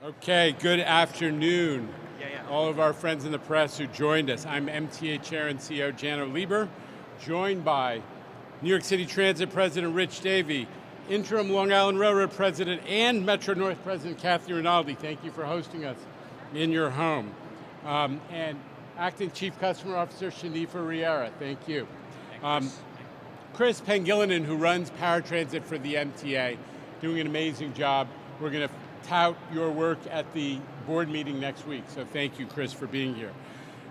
Okay, good afternoon. Yeah. All of our friends in the press who joined us. I'm MTA Chair and CEO Jano Lieber, joined by New York City Transit President Rich Davey, Interim Long Island Railroad President and Metro North President Kathy Rinaldi. Thank you for hosting us in your home. And Acting Chief Customer Officer Shanifa Riera, thank you. Chris Pangilinan, who runs paratransit for the MTA, doing an amazing job. We're going to tout your work at the board meeting next week, so thank you, Chris, for being here.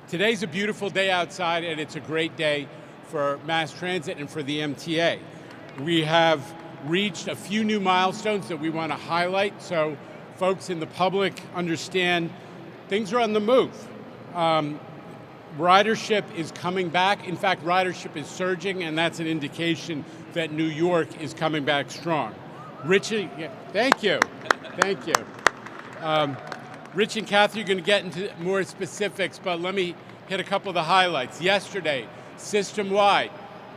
Today's a beautiful day outside, and it's a great day for mass transit and for the MTA. We have reached a few new milestones that we want to highlight so folks in the public understand things are on the move. Ridership is coming back. In fact, ridership is surging, and that's an indication that New York is coming back strong. Richie, thank you. Thank you. Rich and Kathy are going to get into more specifics, but let me hit a couple of the highlights. Yesterday, system-wide,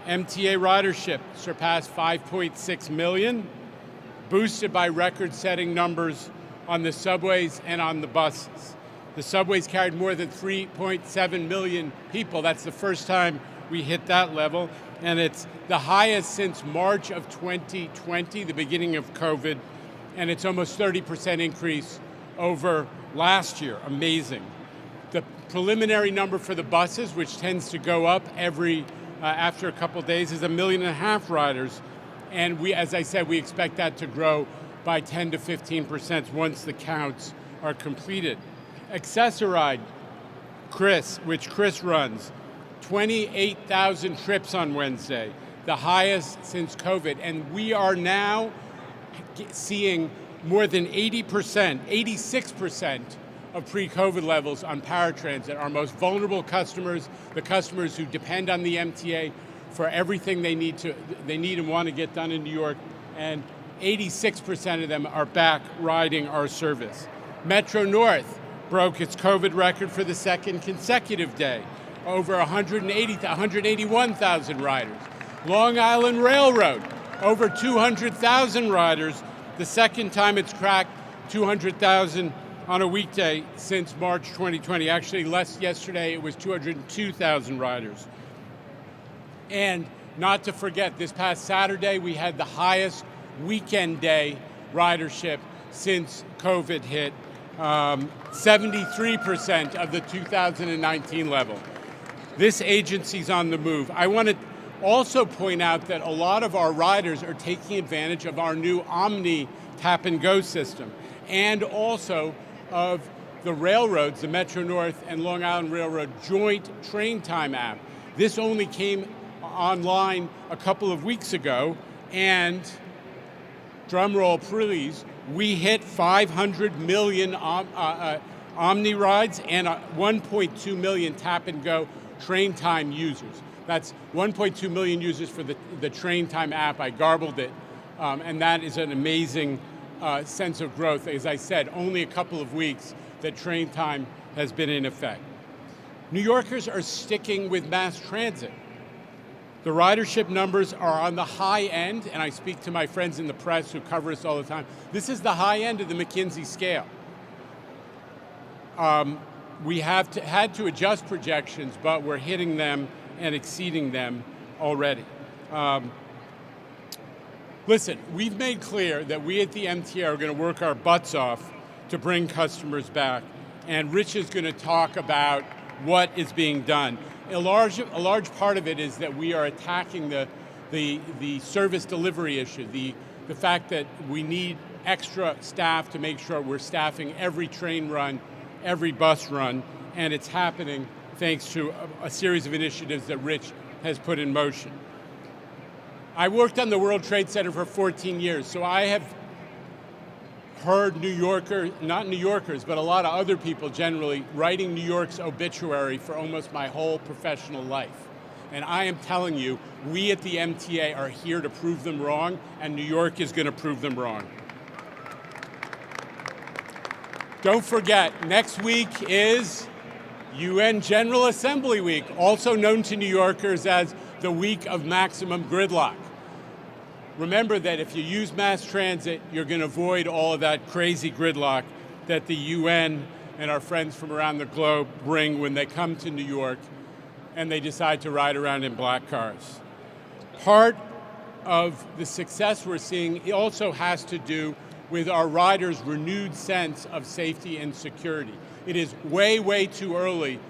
MTA ridership surpassed 5.6 million, boosted by record-setting numbers on the subways and on the buses. The subways carried more than 3.7 million people. That's the first time we hit that level, and it's the highest since March of 2020, the beginning of COVID, and it's almost 30% increase over last year. Amazing. The preliminary number for the buses, which tends to go up every after a couple days, is 1.5 million riders, and we, as I said, we expect that to grow by 10 to 15% once the counts are completed. Accessoride, which Chris runs, 28,000 trips on Wednesday, the highest since COVID, and we are now seeing more than 80%, 86% of pre-COVID levels on paratransit. Our most vulnerable customers, the customers who depend on the MTA for everything they need and want to get done in New York, and 86% of them are back riding our service. Metro North broke its COVID record for the second consecutive day, over 181,000 riders. Long Island Railroad, over 200,000 riders, the second time it's cracked 200,000 on a weekday since March 2020. Actually, yesterday it was 202,000 riders. And not to forget, this past Saturday we had the highest weekend day ridership since COVID hit, 73% of the 2019 level. This agency's on the move. I want to also point out that a lot of our riders are taking advantage of our new Omni tap-and-go system, and also of the railroads, the Metro North and Long Island Railroad joint train time app. This only came online a couple of weeks ago, and drum roll please, we hit 500 million Omni rides and 1.2 million tap-and-go train time users. That's 1.2 million users for the train time app. I garbled it, and that is an amazing sense of growth. As I said, only a couple of weeks that train time has been in effect. New Yorkers are sticking with mass transit. The ridership numbers are on the high end, and I speak to my friends in the press who cover us all the time. This is the high end of the McKinsey scale. We have had to adjust projections, but we're hitting them and exceeding them already. Listen, we've made clear that we at the MTA are going to work our butts off to bring customers back, and Rich is going to talk about what is being done. A large part of it is that we are attacking the service delivery issue, the fact that we need extra staff to make sure we're staffing every train run, every bus run, and it's happening thanks to a series of initiatives that Rich has put in motion. I worked on the World Trade Center for 14 years, so I have heard not New Yorkers, but a lot of other people generally, writing New York's obituary for almost my whole professional life. And I am telling you, we at the MTA are here to prove them wrong, and New York is going to prove them wrong. Don't forget, next week is UN General Assembly Week, also known to New Yorkers as the week of maximum gridlock. Remember that if you use mass transit, you're going to avoid all of that crazy gridlock that the UN and our friends from around the globe bring when they come to New York and they decide to ride around in black cars. Part of the success we're seeing also has to do with our riders' renewed sense of safety and security. It is way, way too early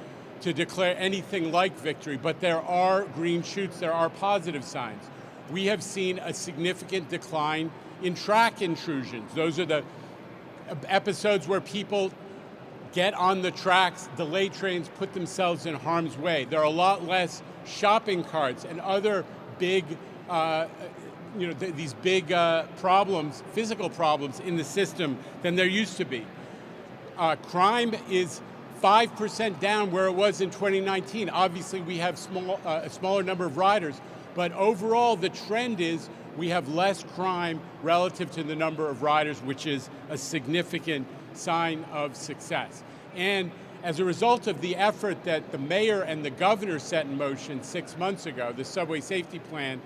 to declare anything like victory, but there are green shoots, there are positive signs. We have seen a significant decline in track intrusions. Those are the episodes where people get on the tracks, delay trains, put themselves in harm's way. There are a lot less shopping carts and other big, these big problems, physical problems in the system than there used to be. Crime is 5% down where it was in 2019. Obviously, we have a smaller number of riders, but overall, the trend is we have less crime relative to the number of riders, which is a significant sign of success. And as a result of the effort that the mayor and the governor set in motion 6 months ago, the subway safety plan,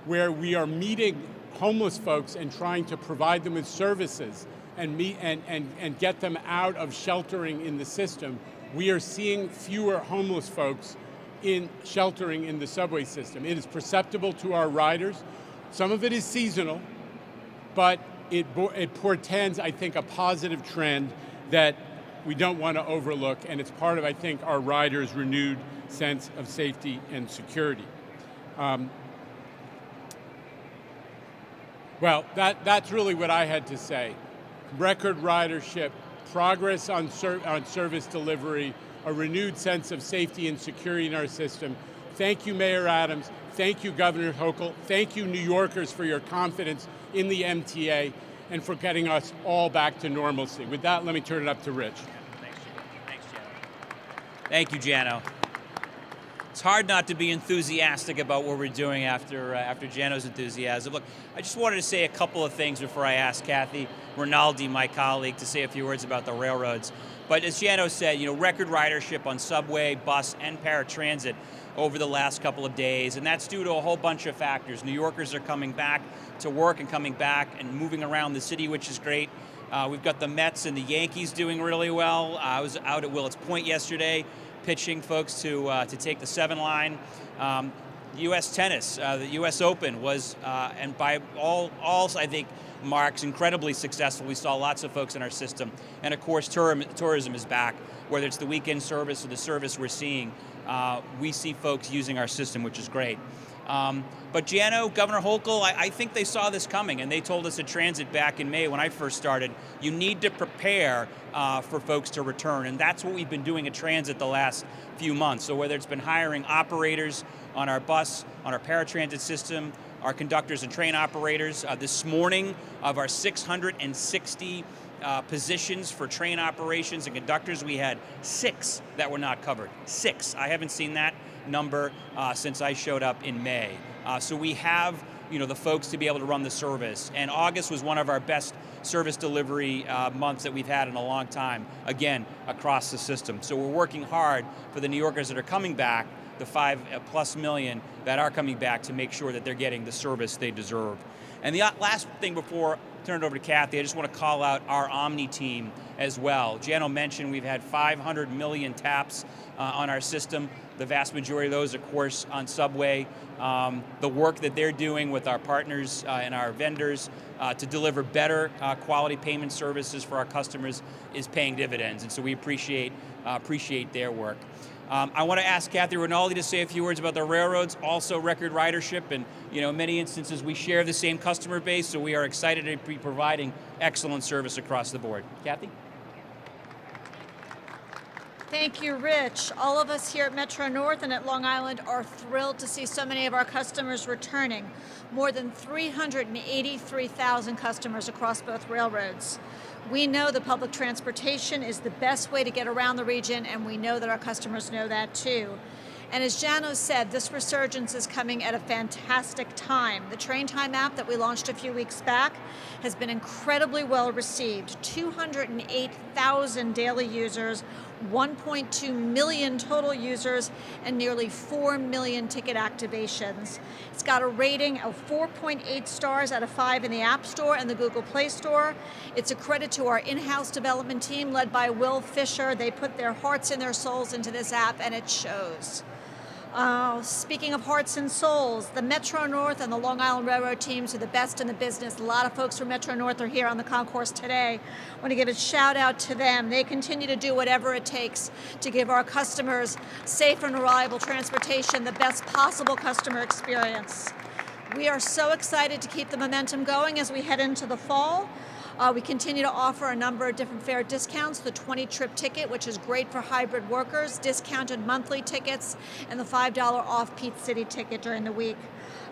where we are meeting homeless folks and trying to provide them with services and get them out of sheltering in the system, we are seeing fewer homeless folks in sheltering in the subway system. It is perceptible to our riders. Some of it is seasonal, but it portends, I think, a positive trend that we don't want to overlook, and it's part of, I think, our riders' renewed sense of safety and security. Well, that's really what I had to say. Record ridership, progress on service delivery, a renewed sense of safety and security in our system. Thank you, Mayor Adams. Thank you, Governor Hochul. Thank you, New Yorkers, for your confidence in the MTA and for getting us all back to normalcy. With that, let me turn it up to Rich. Thanks, Jano. Thank you, Jano. It's hard not to be enthusiastic about what we're doing after Jano's enthusiasm. Look, I just wanted to say a couple of things before I ask Kathy Rinaldi, my colleague, to say a few words about the railroads. But as Jano said, record ridership on subway, bus, and paratransit over the last couple of days, and that's due to a whole bunch of factors. New Yorkers are coming back to work and coming back and moving around the city, which is great. We've got the Mets and the Yankees doing really well. I was out at Willets Point yesterday, pitching folks to take the 7 line. U.S. tennis, the U.S. Open was, and by all I think, marks, incredibly successful. We saw lots of folks in our system. And of course, tourism is back. Whether it's the weekend service or the service we're seeing, we see folks using our system, which is great. But Jano, Governor Hochul, I think they saw this coming, and they told us at Transit back in May when I first started, you need to prepare for folks to return, and that's what we've been doing at Transit the last few months. So whether it's been hiring operators on our bus, on our paratransit system, our conductors and train operators. This morning, of our 660 positions for train operations and conductors, we had 6 that were not covered. 6. I haven't seen that number since I showed up in May. So we have the folks to be able to run the service. And August was one of our best service delivery months that we've had in a long time, again, across the system. So we're working hard for the New Yorkers that are coming back, the 5+ million that are coming back, to make sure that they're getting the service they deserve. And the last thing before I turn it over to Kathy, I just want to call out our Omni team as well. Jano mentioned we've had 500 million taps on our system. The vast majority of those, of course, on subway. The work that they're doing with our partners and our vendors to deliver better quality payment services for our customers is paying dividends, and so we appreciate their work. I want to ask Kathy Rinaldi to say a few words about the railroads, also record ridership, and in many instances we share the same customer base, so we are excited to be providing excellent service across the board. Kathy? Thank you, Rich. All of us here at Metro North and at Long Island are thrilled to see so many of our customers returning. More than 383,000 customers across both railroads. We know that public transportation is the best way to get around the region, and we know that our customers know that too. And as Jano said, this resurgence is coming at a fantastic time. The Train Time app that we launched a few weeks back has been incredibly well received. 208,000 daily users, 1.2 million total users, and nearly 4 million ticket activations. It's got a rating of 4.8 stars out of 5 in the App Store and the Google Play Store. It's a credit to our in-house development team led by Will Fisher. They put their hearts and their souls into this app, and it shows. Speaking of hearts and souls, the Metro North and the Long Island Railroad teams are the best in the business. A lot of folks from Metro North are here on the concourse today. I want to give a shout out to them. They continue to do whatever it takes to give our customers safe and reliable transportation, the best possible customer experience. We are so excited to keep the momentum going as we head into the fall. We continue to offer a number of different fare discounts, the 20-trip ticket, which is great for hybrid workers, discounted monthly tickets, and the $5 off Peach City ticket during the week.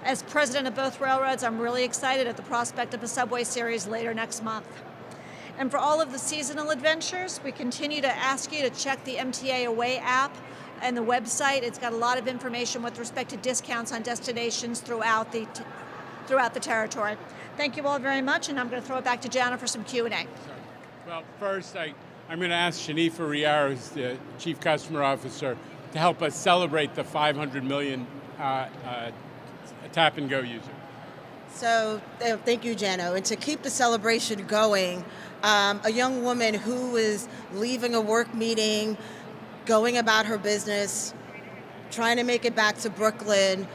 As president of both railroads, I'm really excited at the prospect of a subway series later next month. And for all of the seasonal adventures, we continue to ask you to check the MTA Away app and the website. It's got a lot of information with respect to discounts on destinations throughout the territory. Thank you all very much, and I'm going to throw it back to Jana for some Q&A. Well, first, I'm going to ask Shanifa Riara, who's the Chief Customer Officer, to help us celebrate the 500 million tap-and-go user. So, thank you, Jano. And to keep the celebration going, a young woman who was leaving a work meeting, going about her business, trying to make it back to Brooklyn,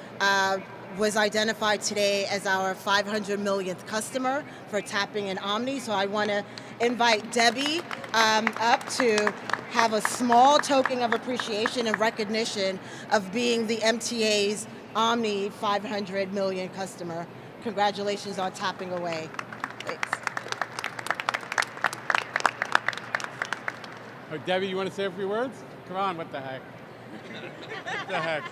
was identified today as our 500 millionth customer for tapping in Omni. So I want to invite Debbie up to have a small token of appreciation and recognition of being the MTA's Omni 500 million customer. Congratulations on tapping away. Thanks. Oh, Debbie, you want to say a few words? Come on, what the heck? What the heck?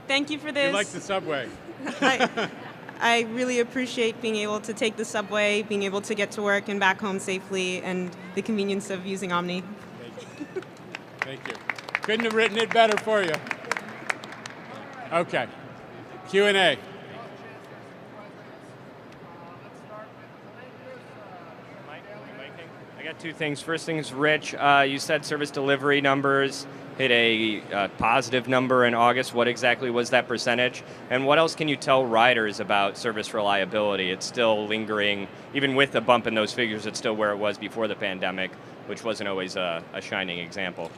Thank you for this. You like the subway. I really appreciate being able to take the subway, being able to get to work and back home safely, and the convenience of using Omni. Thank you. Thank you. Couldn't have written it better for you. Okay. Q&A. I got two things. First thing is, Rich, you said service delivery numbers hit a positive number in August. What exactly was that percentage? And what else can you tell riders about service reliability? It's still lingering, even with a bump in those figures, it's still where it was before the pandemic, which wasn't always a shining example.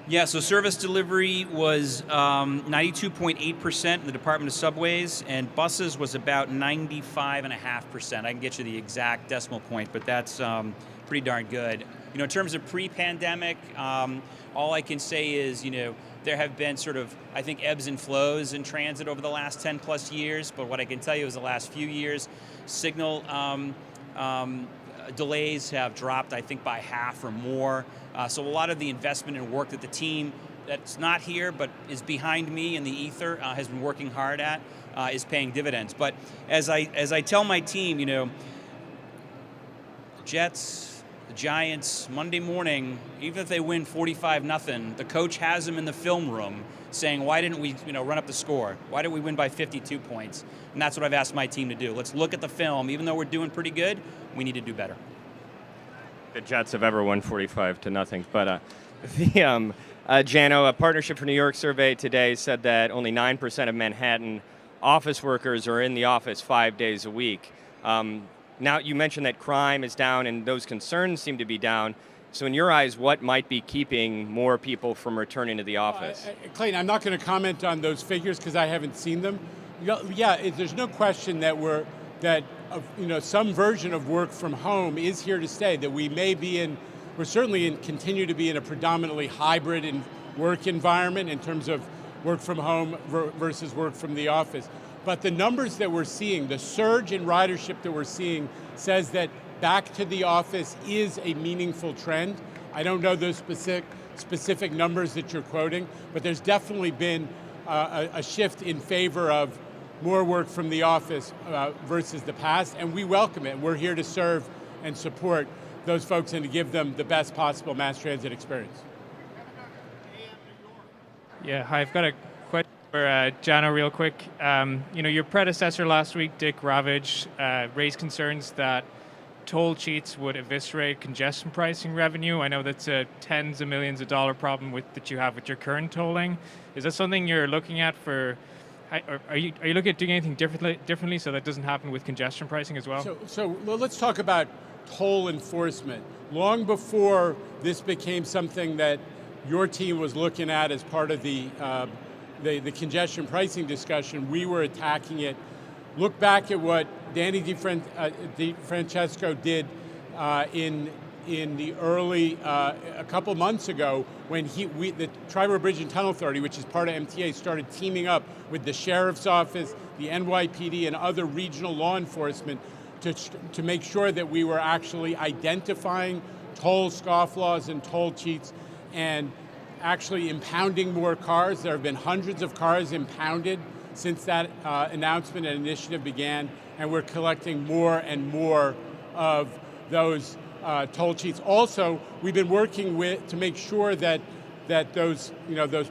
Yeah, so service delivery was 92.8% in the Department of Subways, and buses was about 95.5%. I can get you the exact decimal point, but that's pretty darn good. You know, in terms of pre-pandemic, all I can say is, you know, there have been sort of, I think, ebbs and flows in transit over the last 10 plus years, but what I can tell you is the last few years, signal delays have dropped, I think, by half or more. So a lot of the investment and work that the team that's not here but is behind me in the ether has been working hard at is paying dividends. But as I tell my team, you know, the Jets, the Giants, Monday morning, even if they win 45-0, the coach has them in the film room saying, why didn't we, you know, run up the score? Why didn't we win by 52 points? And that's what I've asked my team to do. Let's look at the film. Even though we're doing pretty good, we need to do better. The Jets have ever won 45-0, but Jano, a Partnership for New York survey today said that only 9% of Manhattan office workers are in the office 5 days a week. Now, you mentioned that crime is down and those concerns seem to be down. So in your eyes, what might be keeping more people from returning to the office? Clayton, I'm not going to comment on those figures because I haven't seen them. Yeah, there's no question that some version of work from home is here to stay, that we're certainly continue to be in a predominantly hybrid work environment in terms of work from home versus work from the office. But the numbers that we're seeing, the surge in ridership that we're seeing says that back to the office is a meaningful trend. I don't know those specific numbers that you're quoting, but there's definitely been a shift in favor of more work from the office versus the past, and we welcome it. We're here to serve and support those folks and to give them the best possible mass transit experience. Yeah, hi, I've got a question for Jano real quick. Your predecessor last week, Dick Ravage, raised concerns that toll cheats would eviscerate congestion pricing revenue. I know that's a tens of millions of dollar problem that you have with your current tolling. Is that something you're looking at for? Are you looking at doing anything differently so that doesn't happen with congestion pricing as well? So let's talk about toll enforcement. Long before this became something that your team was looking at as part of the congestion pricing discussion, we were attacking it. Look back at what Danny DeFrancesco did in the early, a couple months ago, when the Tri-Road Bridge and Tunnel Authority, which is part of MTA, started teaming up with the Sheriff's Office, the NYPD, and other regional law enforcement to make sure that we were actually identifying toll scofflaws and toll cheats and actually impounding more cars. There have been hundreds of cars impounded since that announcement and initiative began, and we're collecting more and more of those toll cheats. Also, we've been working to make sure that those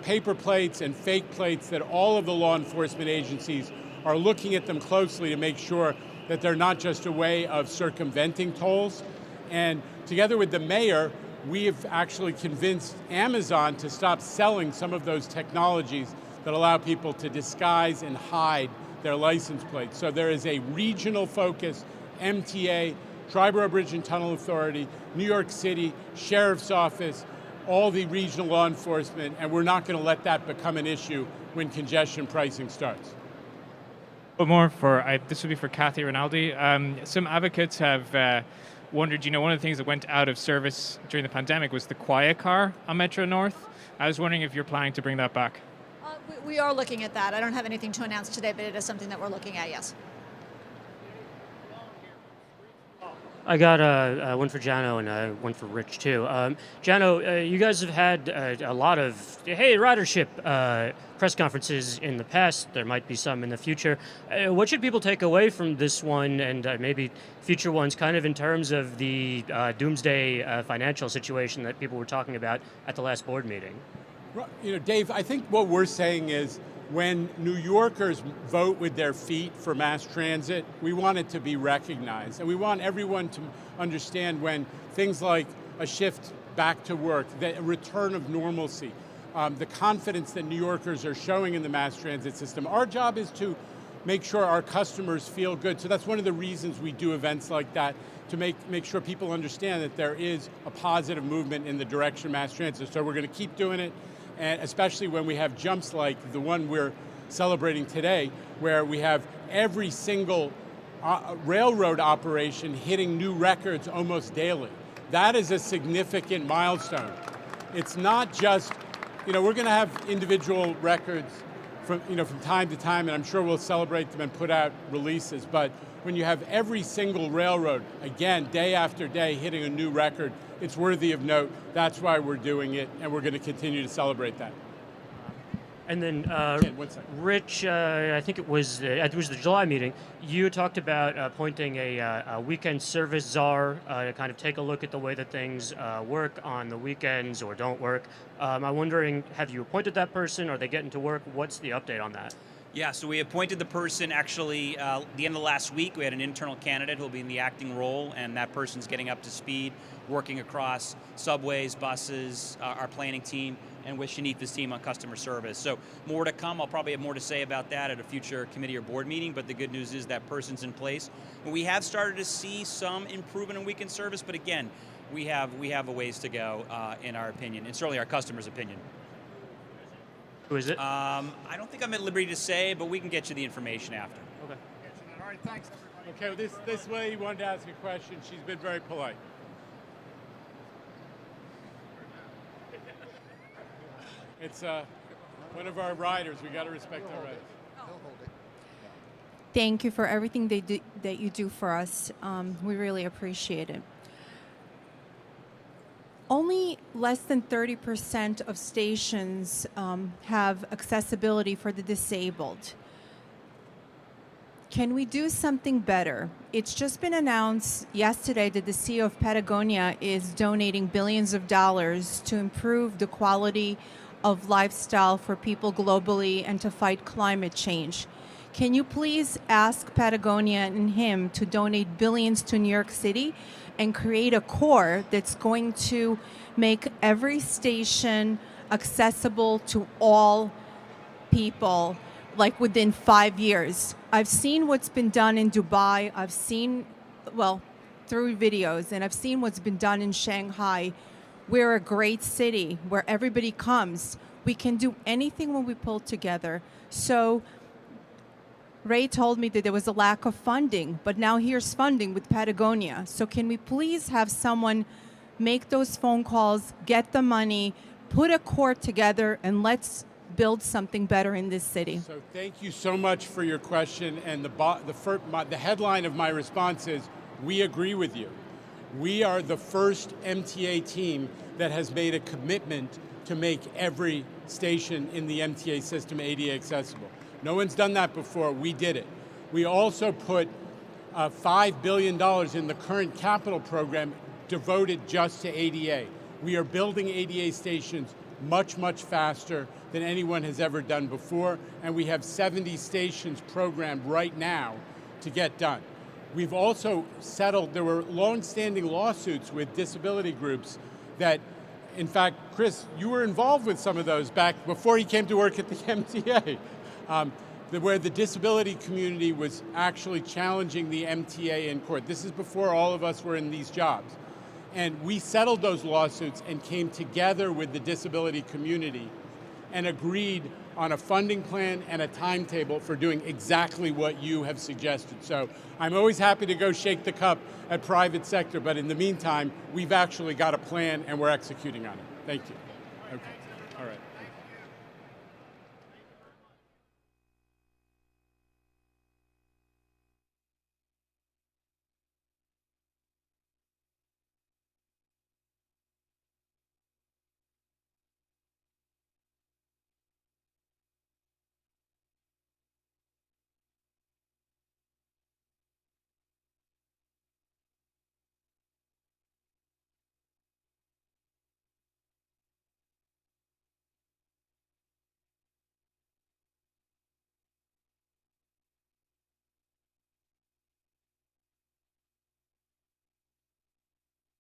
paper plates and fake plates, that all of the law enforcement agencies are looking at them closely to make sure that they're not just a way of circumventing tolls. And together with the mayor, we have actually convinced Amazon to stop selling some of those technologies that allow people to disguise and hide their license plates. So there is a regional focus, MTA, Tri-Road Bridge and Tunnel Authority, New York City, Sheriff's Office, all the regional law enforcement, and we're not going to let that become an issue when congestion pricing starts. But more this would be for Kathy Rinaldi. Some advocates have wondered, one of the things that went out of service during the pandemic was the quiet car on Metro North. I was wondering if you're planning to bring that back. We are looking at that. I don't have anything to announce today, but it is something that we're looking at, yes. I got one for Jano and one for Rich, too. Jano, you guys have had a lot of, hey, ridership press conferences in the past. There might be some in the future. What should people take away from this one and maybe future ones, kind of in terms of the doomsday financial situation that people were talking about at the last board meeting? Dave, I think what we're saying is when New Yorkers vote with their feet for mass transit, we want it to be recognized. And we want everyone to understand when things like a shift back to work, the return of normalcy, the confidence that New Yorkers are showing in the mass transit system. Our job is to make sure our customers feel good. So that's one of the reasons we do events like that, to make sure people understand that there is a positive movement in the direction of mass transit. So we're going to keep doing it. And especially when we have jumps like the one we're celebrating today, where we have every single railroad operation hitting new records almost daily. That is a significant milestone. It's not just, we're going to have individual records from time to time, and I'm sure we'll celebrate them and put out releases, but when you have every single railroad, again, day after day, hitting a new record, it's worthy of note. That's why we're doing it, and we're going to continue to celebrate that. And then, Rich, I think it was the July meeting, you talked about appointing a weekend service czar to kind of take a look at the way that things work on the weekends or don't work. I'm wondering, have you appointed that person? Are they getting to work? What's the update on that? Yeah, so we appointed the person actually the end of last week. We had an internal candidate who will be in the acting role, and that person's getting up to speed, working across subways, buses, our planning team, and with Shanitha's team on customer service. So more to come. I'll probably have more to say about that at a future committee or board meeting, but the good news is that person's in place. And we have started to see some improvement in weekend service, but again, we have a ways to go in our opinion, and certainly our customers' opinion. Who is it? I don't think I'm at liberty to say, but we can get you the information after. Okay. All right, thanks. Okay, this lady wanted to ask a question. She's been very polite. It's one of our riders. We got to respect our riders. Thank you for everything that you do for us. We really appreciate it. Only less than 30% of stations have accessibility for the disabled. Can we do something better? It's just been announced yesterday that the CEO of Patagonia is donating billions of dollars to improve the quality of lifestyle for people globally and to fight climate change. Can you please ask Patagonia and him to donate billions to New York City and create a core that's going to make every station accessible to all people, like within 5 years? I've seen what's been done in Dubai. I've seen, well, through videos, and I've seen what's been done in Shanghai. We're a great city where everybody comes. We can do anything when we pull together. So Ray told me that there was a lack of funding, but now here's funding with Patagonia. So can we please have someone make those phone calls, get the money, put a core together, and let's build something better in this city. So thank you so much for your question, and the headline of my response is, we agree with you. We are the first MTA team that has made a commitment to make every station in the MTA system ADA accessible. No one's done that before, we did it. We also put $5 billion in the current capital program devoted just to ADA. We are building ADA stations much, much faster than anyone has ever done before, and we have 70 stations programmed right now to get done. We've also settled, there were long-standing lawsuits with disability groups that, in fact, Chris, you were involved with some of those back before you came to work at the MTA, where the disability community was actually challenging the MTA in court. This is before all of us were in these jobs. And we settled those lawsuits and came together with the disability community and agreed on a funding plan and a timetable for doing exactly what you have suggested. So I'm always happy to go shake the cup at private sector, but in the meantime, we've actually got a plan and we're executing on it. Thank you. Okay.